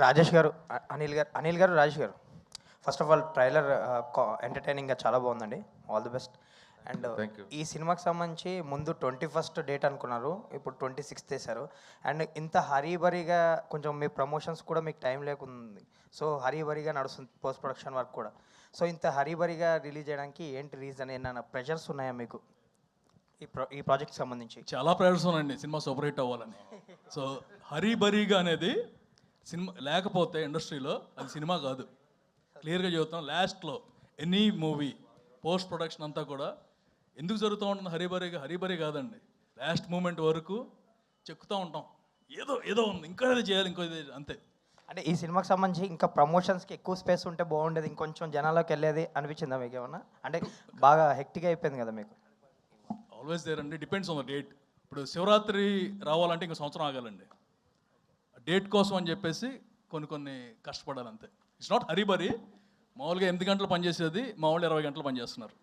రాజేష్ గారు, అనిల్ గారు, రాజేష్ గారు, ఫస్ట్ ఆఫ్ ఆల్ ట్రైలర్ ఎంటర్టైనింగ్గా చాలా బాగుందండి. All the best. అండ్ ఈ సినిమాకి సంబంధించి ముందు 21st డేట్ అనుకున్నారు, ఇప్పుడు 26th వేశారు. అండ్ ఇంత హరీబరీగా కొంచెం మీ ప్రమోషన్స్ కూడా మీకు టైం లేకుంది. సో హరీబరీగా నడుస్తుంది పోస్ట్ ప్రొడక్షన్ వర్క్ కూడా. సో ఇంత హరీబరీగా రిలీజ్ చేయడానికి ఏంటి రీజన్? ఏమైనా ప్రెషర్స్ ఉన్నాయా మీకు ఈ ప్రాజెక్ట్కి సంబంధించి? చాలా ప్రెషర్స్ ఉన్నాయండి సినిమా సూపర్ హిట్ అవ్వాలని. సో హరీబరీగా అనేది సినిమా లేకపోతే ఇండస్ట్రీలో అది సినిమా కాదు. క్లియర్గా చెబుతాం. లాస్ట్లో ఎనీ మూవీ పోస్ట్ ప్రొడక్షన్ అంతా కూడా ఎందుకు జరుగుతూ ఉంటుంది హరీబరీ కాదండి. లాస్ట్ మూమెంట్ వరకు చెక్కుతూ ఉంటాం, ఏదో ఏదో ఉంది, ఇంకా ఏదో చేయాలి, ఇంకో అంతే. అంటే ఈ సినిమాకి సంబంధించి ఇంకా ప్రమోషన్స్కి ఎక్కువ స్పేస్ ఉంటే బాగుండేది, ఇంకొంచెం జనాల్లోకి వెళ్ళేది అనిపించిందా మీకు ఏమన్నా? అంటే బాగా హెక్టిక్ అయిపోయింది కదా మీకు. ఆల్వేస్ దేర్ అండి, డిపెండ్స్ ఆన్ ద డేట్. ఇప్పుడు శివరాత్రి రావాలంటే ఇంకో సంవత్సరం ఆగాలండి. డేట్ కోసం అని చెప్పేసి కొన్ని కష్టపడాలి అంతే. It's not hurry burry. మామూలుగా 8 గంటలు పనిచేసేది మా వాళ్ళు 20 గంటలు పనిచేస్తున్నారు.